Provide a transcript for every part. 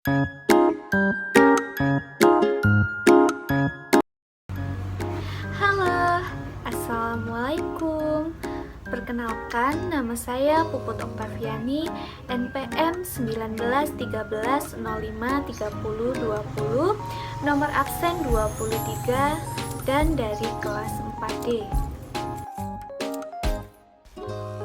Halo, Assalamualaikum. Perkenalkan, nama saya Puput Oktaviani, NPM 1913053020, nomor absen 23, dan dari kelas 4D.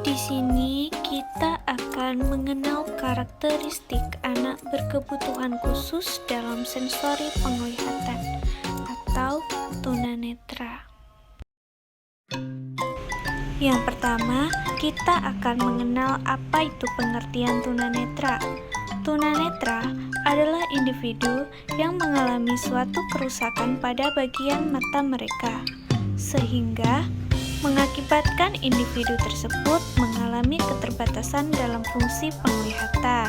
Di sini kita akan mengenal karakteristik anak berkebutuhan khusus dalam sensori penglihatan atau tunanetra. Yang pertama, kita akan mengenal apa itu pengertian tunanetra. Tunanetra adalah individu yang mengalami suatu kerusakan pada bagian mata mereka, sehingga mengakibatkan individu tersebut mengalami keterbatasan dalam fungsi penglihatan.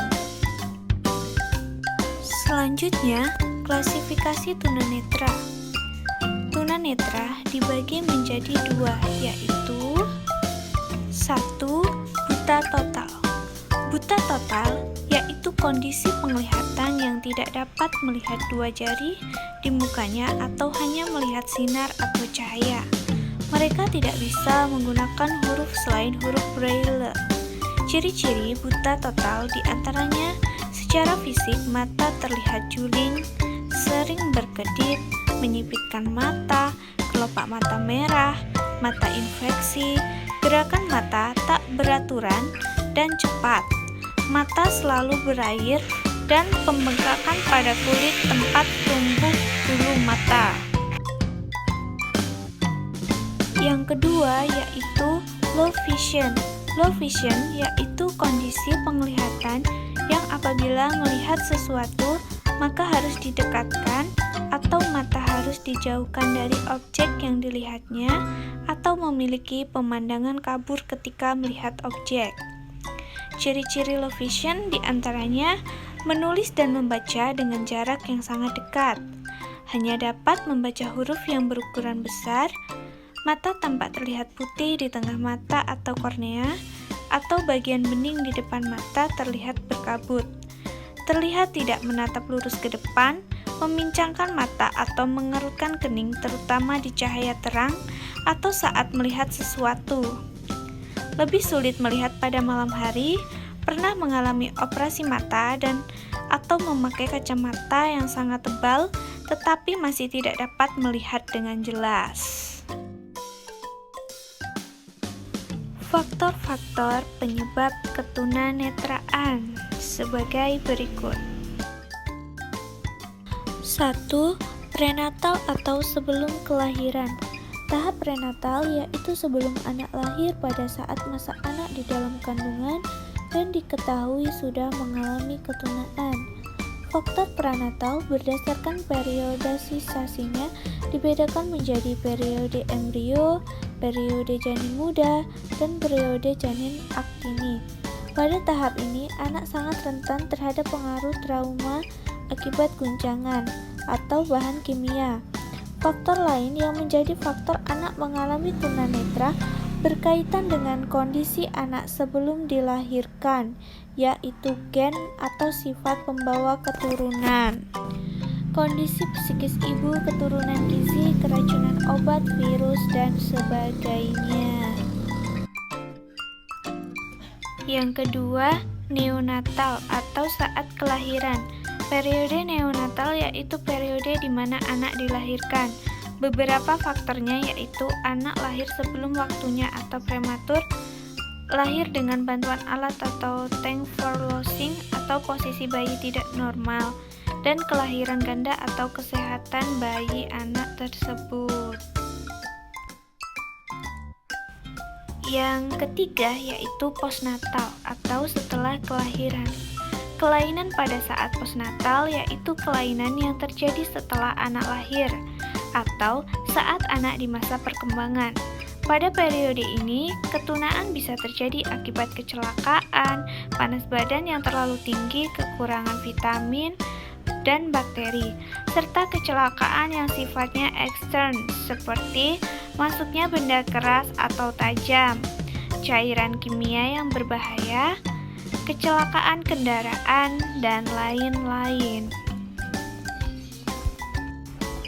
Selanjutnya, klasifikasi tunanetra. Tunanetra dibagi menjadi dua, yaitu 1. Buta total. Buta total yaitu kondisi penglihatan yang tidak dapat melihat dua jari di mukanya atau hanya melihat sinar atau cahaya. Mereka tidak bisa menggunakan huruf selain huruf Braille. Ciri-ciri buta total diantaranya secara fisik mata terlihat juling, sering berkedip, menyipitkan mata, kelopak mata merah, mata infeksi, gerakan mata tak beraturan dan cepat, mata selalu berair, dan pembengkakan pada kulit tempat tumbuh bulu mata. Yang kedua yaitu low vision. Low vision yaitu kondisi penglihatan yang apabila melihat sesuatu maka harus didekatkan atau mata harus dijauhkan dari objek yang dilihatnya atau memiliki pemandangan kabur ketika melihat objek. Ciri-ciri low vision diantaranya menulis dan membaca dengan jarak yang sangat dekat, hanya dapat membaca huruf yang berukuran besar, mata tampak terlihat putih di tengah mata atau kornea, atau bagian bening di depan mata terlihat berkabut, terlihat tidak menatap lurus ke depan, memincangkan mata atau mengerutkan kening terutama di cahaya terang atau saat melihat sesuatu. Lebih sulit melihat pada malam hari, pernah mengalami operasi mata dan atau memakai kacamata yang sangat tebal tetapi masih tidak dapat melihat dengan jelas. Faktor-faktor penyebab ketunanetraan sebagai berikut. 1. Prenatal atau sebelum kelahiran. Tahap prenatal yaitu sebelum anak lahir pada saat masa anak di dalam kandungan dan diketahui sudah mengalami ketunaan. Faktor prenatal berdasarkan periodisasinya dibedakan menjadi periode embrio, periode janin muda, dan periode janin aktini. Pada tahap ini, anak sangat rentan terhadap pengaruh trauma akibat guncangan atau bahan kimia. Faktor lain yang menjadi faktor anak mengalami tunanetra berkaitan dengan kondisi anak sebelum dilahirkan, yaitu gen atau sifat pembawa keturunan. Kondisi psikis ibu, keturunan gizi, keracunan obat, virus, dan sebagainya. Yang kedua, neonatal atau saat kelahiran. Periode neonatal yaitu periode di mana anak dilahirkan. Beberapa faktornya yaitu anak lahir sebelum waktunya atau prematur, lahir dengan bantuan alat atau tank for losing atau posisi bayi tidak normal, dan kelahiran ganda atau kesehatan bayi anak tersebut. Yang ketiga yaitu postnatal atau setelah kelahiran. Kelainan pada saat postnatal yaitu kelainan yang terjadi setelah anak lahir atau saat anak di masa perkembangan. Pada periode ini, ketunaan bisa terjadi akibat kecelakaan, panas badan yang terlalu tinggi, kekurangan vitamin, dan bakteri, serta kecelakaan yang sifatnya ekstern seperti masuknya benda keras atau tajam, cairan kimia yang berbahaya, kecelakaan kendaraan, dan lain-lain.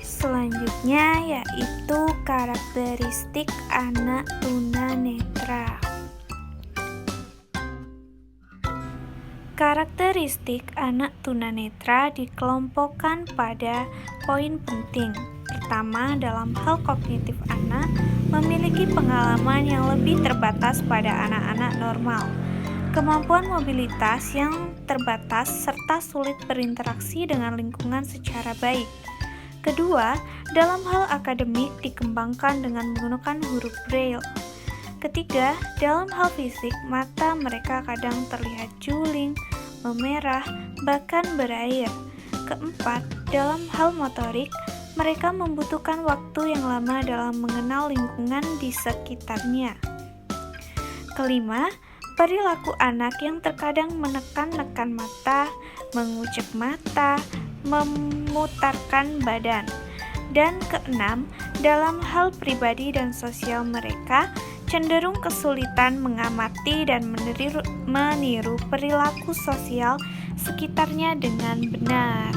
Selanjutnya yaitu karakteristik anak tunanetra. Karakteristik anak tunanetra dikelompokkan pada poin penting. Pertama, dalam hal kognitif anak memiliki pengalaman yang lebih terbatas pada anak-anak normal. Kemampuan mobilitas yang terbatas serta sulit berinteraksi dengan lingkungan secara baik. Kedua, dalam hal akademik dikembangkan dengan menggunakan huruf Braille. Ketiga, dalam hal fisik, mata mereka kadang terlihat juling, memerah, bahkan berair. Keempat, dalam hal motorik, mereka membutuhkan waktu yang lama dalam mengenal lingkungan di sekitarnya. Kelima, perilaku anak yang terkadang menekan-nekan mata, mengucek mata, memutarkan badan. Dan keenam, dalam hal pribadi dan sosial mereka cenderung kesulitan mengamati dan meniru perilaku sosial sekitarnya dengan benar.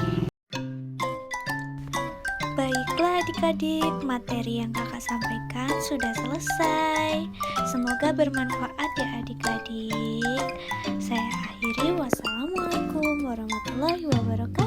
Baiklah adik-adik, materi yang kakak sampaikan sudah selesai. Semoga bermanfaat ya adik-adik. Saya akhiri, wassalamualaikum warahmatullahi wabarakatuh.